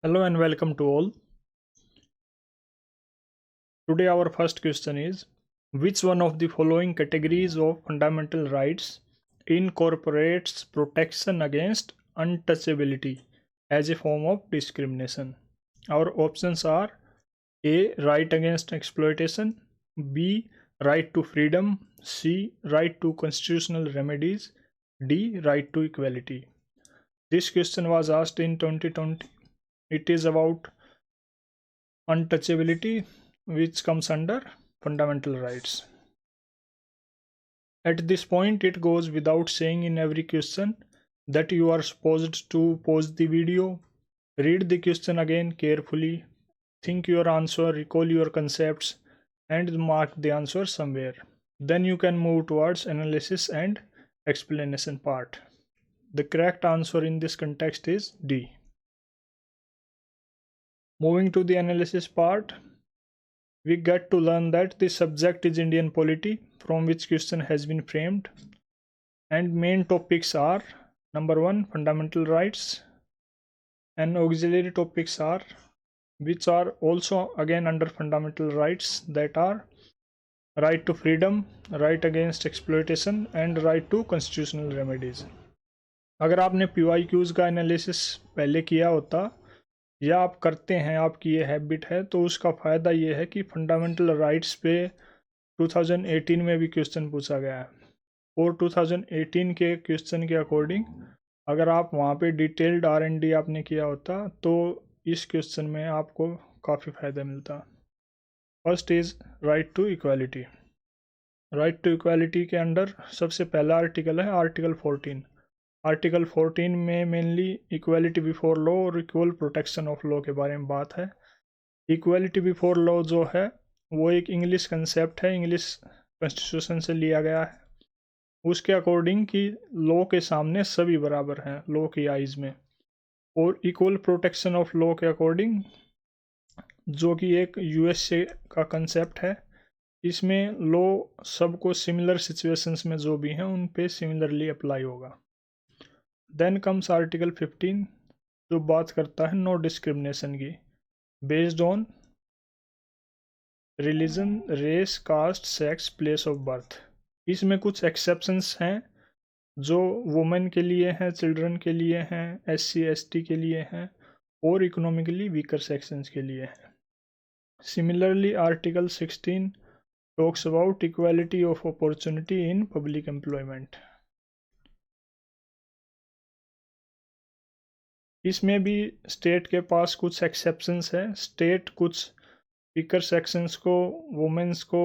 Hello and welcome to all. Today our first question is, which one of the following categories of fundamental rights incorporates protection against untouchability as a form of discrimination? Our options are A. Right against exploitation, B. Right to freedom, C. Right to constitutional remedies, D. Right to equality. This question was asked in 2020. It is about untouchability, which comes under fundamental rights. At this point, it goes without saying in every question that you are supposed to pause the video, read the question again carefully, think your answer, recall your concepts, and mark the answer somewhere. Then you can move towards analysis and explanation part. The correct answer in this context is D. Moving to the analysis part, we get to learn that the subject is Indian polity, from which question has been framed, and main topics are number 1 fundamental rights, and auxiliary topics are which are also again under fundamental rights, that are right to freedom, right against exploitation and right to constitutional remedies. अगर आपने PYQs का analysis पहले किया होता या आप करते हैं, आपकी ये हैबिट है, तो उसका फ़ायदा ये है कि फंडामेंटल राइट्स पे 2018 में भी क्वेश्चन पूछा गया है, और 2018 के क्वेश्चन के अकॉर्डिंग अगर आप वहाँ पे डिटेल्ड R&D आपने किया होता तो इस क्वेश्चन में आपको काफ़ी फ़ायदा मिलता। First is right to equality. Right to equality के अंडर सबसे पहला आर्टिकल है आर्टिकल 14। आर्टिकल 14 में मेनली इक्वालिटी बिफोर लॉ और इक्वल प्रोटेक्शन ऑफ लॉ के बारे में बात है। इक्वालिटी बिफोर लॉ जो है वो एक इंग्लिश कंसेप्ट है, इंग्लिश कॉन्स्टिट्यूशन से लिया गया है। उसके अकॉर्डिंग कि लॉ के सामने सभी बराबर हैं लॉ की आइज़ में, और इक्वल प्रोटेक्शन ऑफ लॉ के अकॉर्डिंग जो कि एक USA का कंसेप्ट है, इसमें लॉ सबको सिमिलर सिचुएशंस में जो भी हैं उन पे सिमिलरली अप्लाई होगा। देन कम्स आर्टिकल 15 जो बात करता है नो डिस्क्रिमिनेशन की based on religion, race, caste, sex, place of birth. इसमें कुछ एक्सेप्शंस हैं जो वुमेन के लिए हैं, चिल्ड्रन के लिए हैं, SC/ST के लिए हैं और इकोनॉमिकली वीकर सेक्शंस के लिए हैं। Similarly article 16 talks about equality of opportunity in public employment. इसमें भी स्टेट के पास कुछ एक्सेप्शंस है। स्टेट कुछ वीकर सेक्शंस को, वुमेन्स को,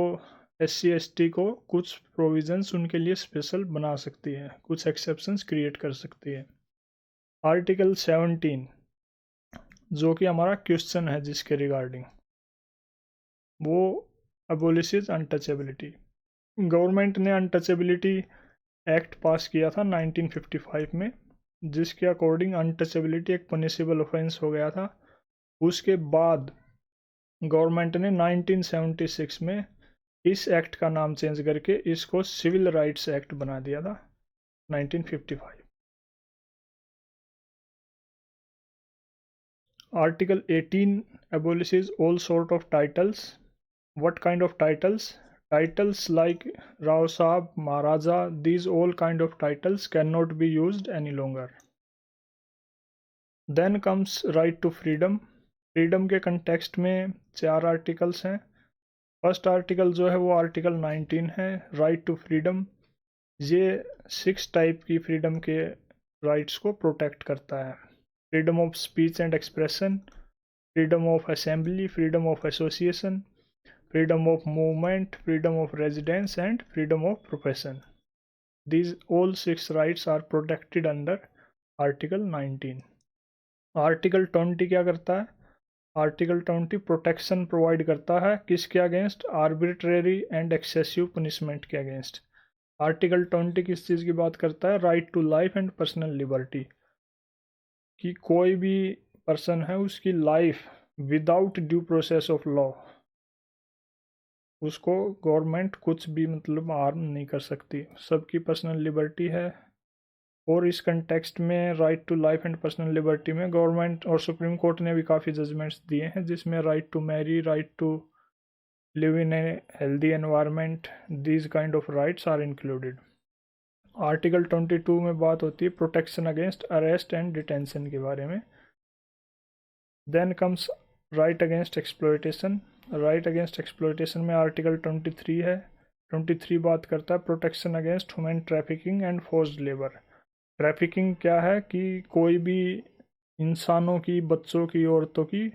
SC/ST को कुछ प्रोविजंस उनके लिए स्पेशल बना सकती है, कुछ एक्सेप्शंस क्रिएट कर सकती है। आर्टिकल 17 जो कि हमारा क्वेश्चन है जिसके रिगार्डिंग, वो अबोलिशेस अनटचेबिलिटी। गवर्नमेंट ने अनटचेबिलिटी एक्ट पास किया था 1955 में, जिसके अकॉर्डिंग अनटचेबिलिटी एक पनिशेबल ऑफेंस हो गया था। उसके बाद गवर्नमेंट ने 1976 में इस एक्ट का नाम चेंज करके इसको सिविल राइट्स एक्ट बना दिया था 1955। Article 18 abolishes all sort of titles. What kind of titles? Titles like Rao Saab, Maharaja, these all kind of titles cannot be used any longer. Then comes right to freedom. Freedom के context में 4 articles हैं। First article जो है वो article 19 है, right to freedom. ये 6 type की freedom के राइट्स को प्रोटेक्ट करता है। Freedom of speech and expression, freedom of assembly, freedom of association, freedom of movement, freedom of residence and freedom of profession. These all 6 rights are protected under article 19। Article 20 क्या करता है? Article 20 protection provide करता है किसके against? Arbitrary and excessive punishment के against. Article 20 किस चीज़ की बात करता है? Right to life and personal liberty, कि कोई भी पर्सन है उसकी life without due process of law उसको गवर्नमेंट कुछ भी मतलब हार्म नहीं कर सकती। सबकी पर्सनल लिबर्टी है, और इस कंटेक्स्ट में right to life and personal liberty में गवर्नमेंट और सुप्रीम कोर्ट ने भी काफ़ी जजमेंट्स दिए हैं, जिसमें right to marry, right to live in a healthy environment, these kind of rights are included. Article 22 में बात होती है protection against arrest and detention के बारे में। Then comes right against exploitation. Right against exploitation में आर्टिकल 23 है। 23 बात करता है protection against human trafficking and forced labour. Trafficking क्या है कि कोई भी इंसानों की, बच्चों की, औरतों की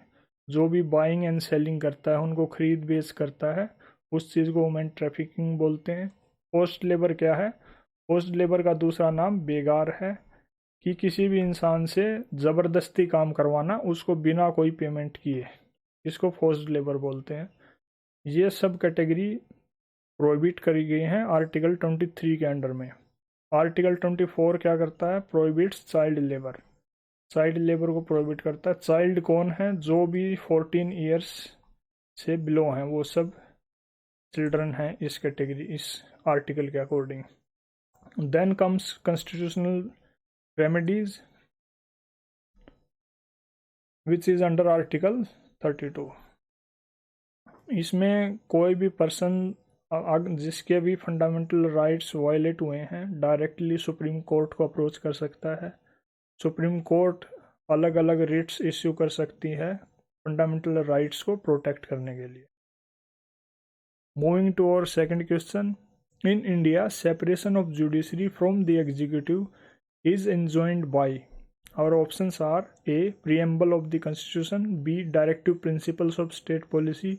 जो भी बाइंग एंड सेलिंग करता है, उनको खरीद बेच करता है, उस चीज़ को ह्यूमन ट्रैफिकिंग बोलते हैं। फोर्स्ड लेबर क्या है? फोर्स्ड लेबर का दूसरा नाम बेगार है, कि किसी भी इंसान से ज़बरदस्ती काम करवाना उसको बिना कोई पेमेंट किए, इसको फोर्स्ड लेबर बोलते हैं। ये सब कैटेगरी प्रोहिबिट करी गई हैं आर्टिकल 23 के अंडर में। आर्टिकल 24 क्या करता है? Prohibits child labour. Child labour को प्रोहिबिट करता है। चाइल्ड कौन है? जो भी 14 ईयर्स से बिलो हैं, वो सब चिल्ड्रन हैं इस कैटेगरी, इस आर्टिकल के according. Then comes constitutional remedies which is under article 32। इसमें कोई भी पर्सन जिसके भी फंडामेंटल राइट्स वायलेट हुए हैं डायरेक्टली सुप्रीम कोर्ट को अप्रोच कर सकता है। सुप्रीम कोर्ट अलग अलग रिट्स इश्यू कर सकती है फंडामेंटल राइट्स को प्रोटेक्ट करने के लिए। Moving to our second question, in India separation of judiciary from the executive is enjoined by. Our options are A. Preamble of the Constitution, B. Directive Principles of State Policy,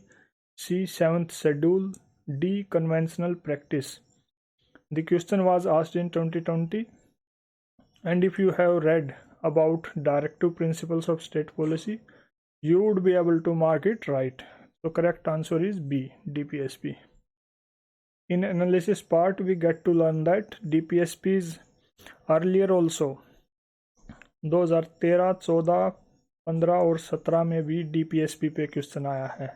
C. 7th Schedule, D. Conventional Practice. The question was asked in 2020, and if you have read about Directive Principles of State Policy, you would be able to mark it right. So correct answer is B. DPSP. In analysis part, we get to learn that DPSPs earlier also 2013, 14, 15 और 17 में भी DPSP पे question आया है।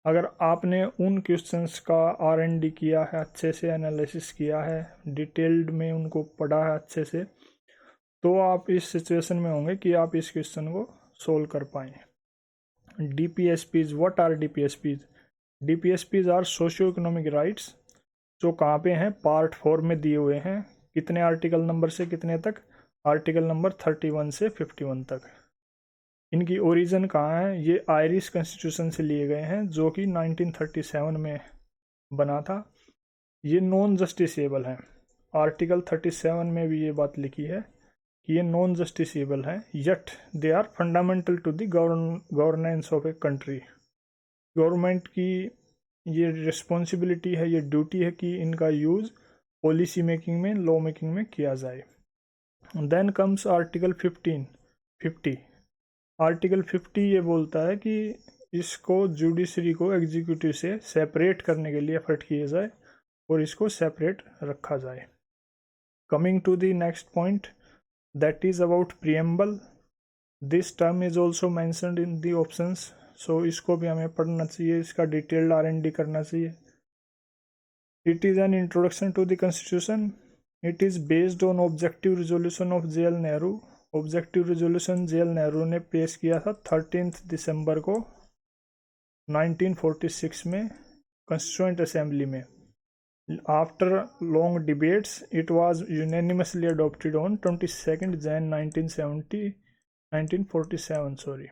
अगर आपने उन questions का R&D किया है, अच्छे से एनालिसिस किया है, डिटेल्ड में उनको पढ़ा है अच्छे से, तो आप इस सिचुएशन में होंगे कि आप इस क्वेश्चन को सोल्व कर पाएँ। DPSPs, what are DPSPs? DPSPs are socio economic rights, जो कहाँ पे हैं? पार्ट 4 में दिए हुए हैं। कितने आर्टिकल नंबर से कितने तक? आर्टिकल नंबर 31 से 51 तक। इनकी ओरिजिन कहाँ है? ये आयरिश कॉन्स्टिट्यूशन से लिए गए हैं, जो कि 1937 में बना था। ये नॉन जस्टिसेबल हैं। आर्टिकल 37 में भी ये बात लिखी है कि ये नॉन जस्टिसेबल हैं, yet they are fundamental to the governance of a country. Government की ये रिस्पॉन्सिबिलिटी है, ये ड्यूटी है कि इनका यूज़ पॉलिसी मेकिंग में, लॉ मेकिंग में किया जाए। Then comes article 50। आर्टिकल 50 ये बोलता है कि इसको जुडिशरी को एग्जीक्यूटिव से सेपरेट करने के लिए एफर्ट किए जाए और इसको सेपरेट रखा जाए। Coming to the next point, that is about preamble. This term is also mentioned in the options, so इसको भी हमें पढ़ना चाहिए, इसका डिटेल्ड R&D करना चाहिए। It is an introduction to the Constitution. It is based on Objective Resolution of JL Nehru. Objective Resolution JL Nehru ने पेश किया था 13 दिसंबर को 1946 में Constituent Assembly में। After long debates, it was unanimously adopted on 22nd Jan 1947. Sorry.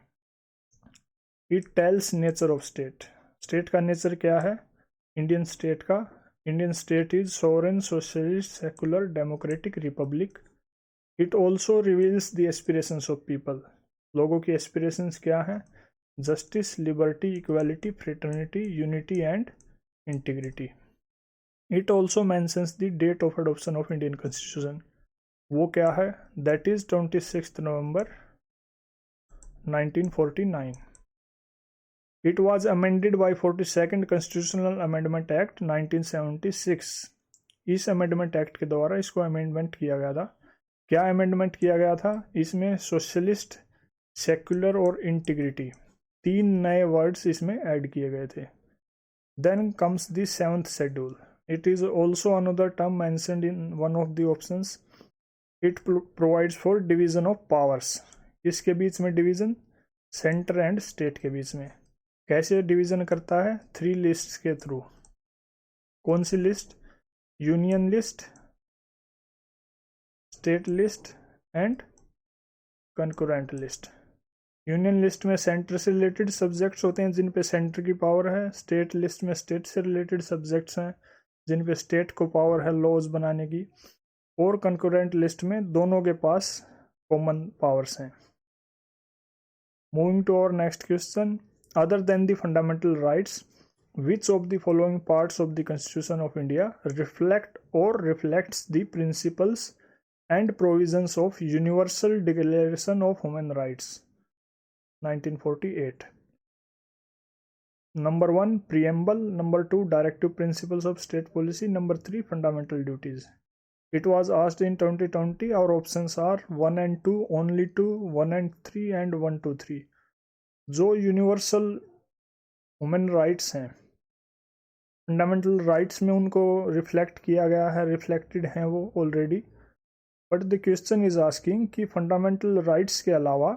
It tells nature of state. State का nature क्या है? Indian state का Indian state is sovereign, socialist, secular, democratic republic. It also reveals the aspirations of people. लोगों की aspirations क्या हैं? Justice, liberty, equality, fraternity, unity and integrity. It also mentions the date of adoption of Indian Constitution. वो क्या है? That is 26th November 1949. It was amended by 42nd Constitutional Amendment Act 1976. इस amendment act के द्वारा इसको amendment किया गया था। क्या अमेंडमेंट किया गया था? इसमें सोशलिस्ट, सेक्युलर और इंटीग्रिटी 3 नए वर्ड्स इसमें ऐड किए गए थे। Then comes the 7th schedule. It is also another term mentioned in one of the options. It provides for division of powers. किसके बीच में डिवीजन? सेंटर एंड स्टेट के बीच में। कैसे डिवीजन करता है? 3 लिस्ट्स के थ्रू। कौन सी list? Union list, state list and concurrent list. Union list में सेंटर से रिलेटेड सब्जेक्ट्स होते हैं जिन पे सेंटर की पावर है। स्टेट लिस्ट में स्टेट से रिलेटेड सब्जेक्ट्स हैं जिन पे स्टेट को पावर है लॉज बनाने की। और कंकरेंट लिस्ट में दोनों के पास कॉमन पावर्स हैं। Moving to our next question, other than the fundamental rights which of the following parts of the Constitution of India reflect or reflects the principles and provisions of Universal Declaration of Human Rights 1948? Number 1 preamble, number 2 directive principles of state policy, number 3 fundamental duties. It was asked in 2020. Our options are 1 and 2, only 2, 1 and 3 and 1 to 3. जो universal human rights हैं, fundamental rights में उनको reflect किया गया है, reflected हैं वो already. But the question is asking कि फंडामेंटल राइट्स के अलावा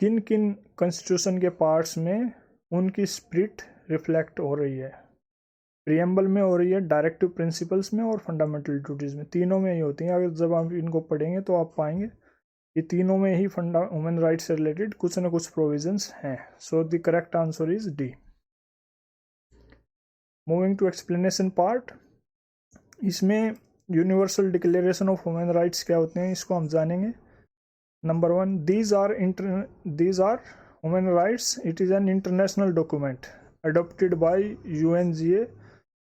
किन किन कॉन्स्टिट्यूशन के पार्ट्स में उनकी स्पिरिट रिफ्लेक्ट हो रही है। प्रियम्बल में हो रही है, डायरेक्टिव प्रिंसिपल्स में और फंडामेंटल ड्यूटीज़ में, तीनों में ही होती हैं। अगर जब आप इनको पढ़ेंगे तो आप पाएंगे कि तीनों में ही ह्यूमन राइट्स से रिलेटेड कुछ ना कुछ प्रोविजंस हैं। So the correct answer is D. Moving to explanation part, इसमें universal declaration of human rights क्या होते हैं इसको हम जानेंगे। Number 1, these are human rights, it is an international document adopted by UNGA,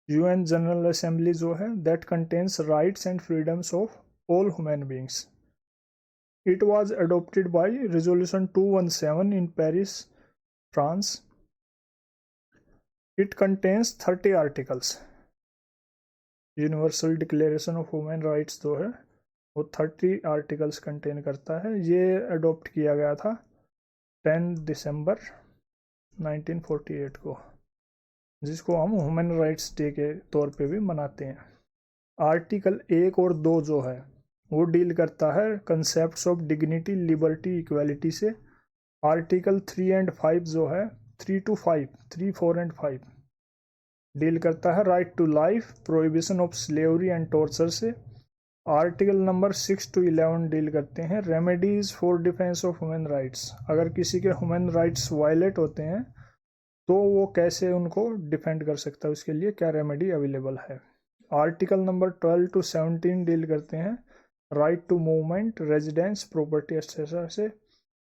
UN General Assembly जो है, that contains rights and freedoms of all human beings. It was adopted by Resolution 217 in Paris, France. It contains 30 articles. Universal Declaration of Human Rights जो है वो 30 articles contain करता है। ये adopt किया गया था 10 दिसंबर 1948 को, जिसको हम ह्यूमन राइट्स डे के तौर पे भी मनाते हैं। आर्टिकल 1 और 2 जो है वो डील करता है concepts of dignity, liberty, equality से। आर्टिकल 3 एंड 5 जो है, 3 to 5, 3, 4 एंड 5 डील करता है right to life, prohibition of slavery and torture से। आर्टिकल नंबर 6 to 11 डील करते हैं remedies for defence of human rights. अगर किसी के ह्यूमन राइट्स वायलेट होते हैं तो वो कैसे उनको डिफेंड कर सकता है, उसके लिए क्या रेमेडी अवेलेबल है। आर्टिकल नंबर 12 to 17 डील करते हैं right to movement, residence, property etcetera से।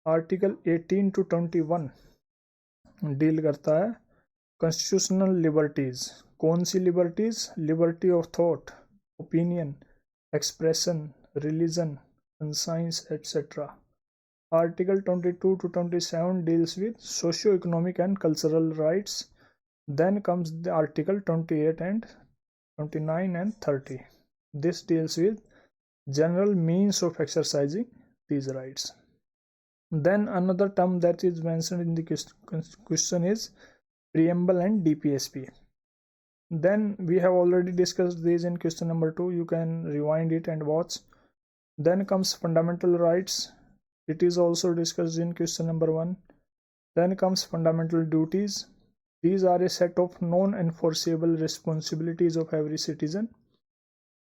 आर्टिकल 18 to 21 डील करता है कॉन्स्टिट्यूशनल लिबर्टीज। कौन सी liberties? Liberty of thought, opinion, expression, religion, conscience, etc. Article 22 to 27 deals with socio-economic and cultural rights. Then comes the Article 28 and 29 and 30. This deals with general means of exercising these rights. Then another term that is mentioned in the question is preamble and DPSP. Then we have already discussed these in question number 2. You can rewind it and watch. Then comes fundamental rights. It is also discussed in question number 1. Then comes fundamental duties. These are a set of non-enforceable responsibilities of every citizen.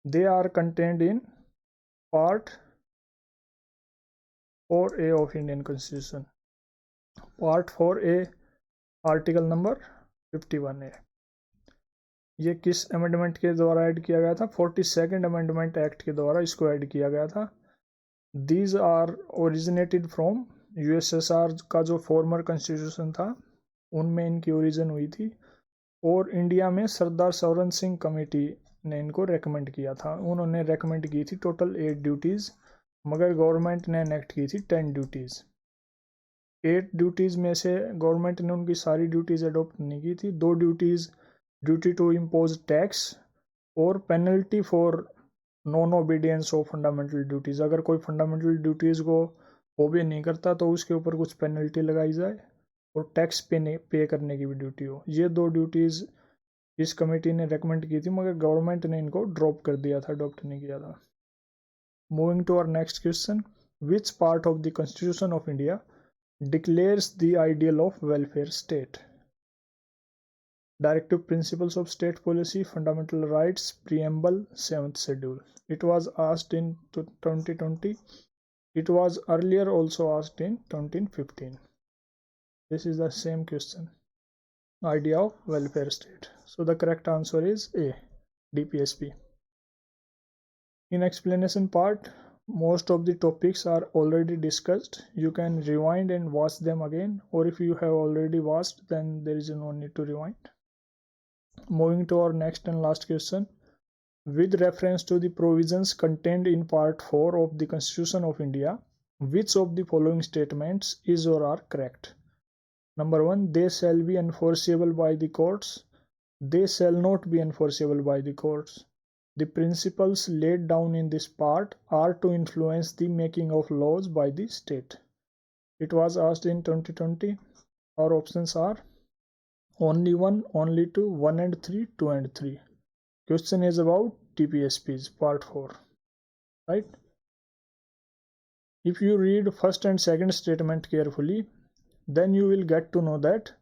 They are contained in Part 4A of Indian Constitution. Part 4A, Article number 51A. ये किस amendment के द्वारा add किया गया था? 42nd amendment act के द्वारा इसको ऐड किया गया था। These are originated from USSR का जो फॉर्मर कॉन्स्टिट्यूशन था उनमें इनकी ओरिजिन हुई थी। और इंडिया में सरदार सौरन सिंह कमेटी ने इनको रेकमेंड किया था। उन्होंने रेकमेंड की थी टोटल 8 ड्यूटीज़, मगर गवर्नमेंट ने एनेक्ट की थी 10 ड्यूटीज़। 8 ड्यूटीज़ में से गवर्नमेंट ने उनकी सारी ड्यूटीज़ अडोप्ट नहीं की थी। 2 duties, duty to impose tax और penalty for non obedience of fundamental duties. अगर कोई फंडामेंटल ड्यूटीज़ को ओबे नहीं करता तो उसके ऊपर कुछ पेनल्टी लगाई जाए और टैक्स पे करने की भी ड्यूटी हो। ये 2 ड्यूटीज़ इस कमेटी ने रेकमेंड की थी, मगर गवर्नमेंट ने इनको ड्रॉप कर दिया था, अडॉप्ट नहीं किया था। Moving to our next question, which part of the Constitution of India declares the ideal of welfare state? Directive Principles of State Policy, Fundamental Rights, Preamble, 7th Schedule. It was asked in 2020. It was earlier also asked in 2015. This is the same question. Idea of welfare state. So the correct answer is A, DPSP. In explanation part, most of the topics are already discussed. You can rewind and watch them again, or if you have already watched, then there is no need to rewind. Moving to our next and last question. With reference to the provisions contained in Part 4 of the Constitution of India, which of the following statements is or are correct? Number 1, they shall be enforceable by the courts. They shall not be enforceable by the courts. The principles laid down in this part are to influence the making of laws by the state. It was asked in 2020. Our options are only 1, only 2, 1 and 3, 2 and 3. Question is about TPSPs, part 4, right? If you read first and second statement carefully, then you will get to know that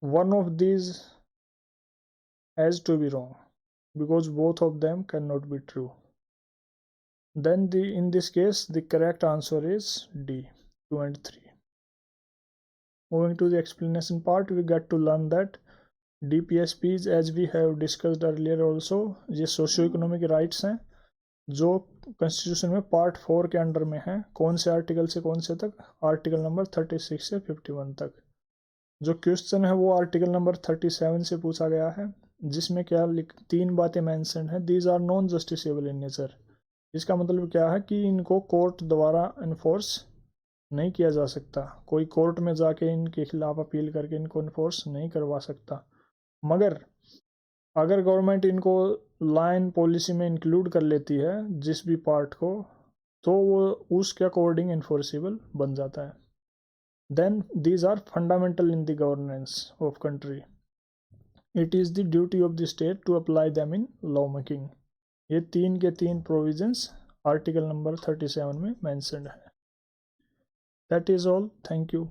one of these has to be wrong, because both of them cannot be true. Then in this case, the correct answer is D, 2 and 3. Moving to the explanation part, we get to learn that DPSPs, as we have discussed earlier also, ये socio economic rights हैं जो constitution में part 4 के under में है। कौन से article से कौन से तक? आर्टिकल नंबर 36 से 51 तक। जो क्वेश्चन है वो आर्टिकल नंबर 37 से पूछा गया है, जिसमें क्या 3 बातें मेंशन है। These are non justiciable in nature. इसका मतलब क्या है कि इनको कोर्ट द्वारा इन्फोर्स नहीं किया जा सकता। कोई कोर्ट में जाके इनके खिलाफ अपील करके इनको इन्फोर्स नहीं करवा सकता। मगर अगर गवर्नमेंट इनको लाइन पॉलिसी में इंक्लूड कर लेती है जिस भी पार्ट को, तो वो उसके अकॉर्डिंग इन्फोर्सेबल बन जाता है। Then these are fundamental in the governance of country. It is the duty of the state to apply them in law making. ये 3 के 3 प्रोविजंस आर्टिकल नंबर 37 में मेंशन्ड है। That is all. Thank you.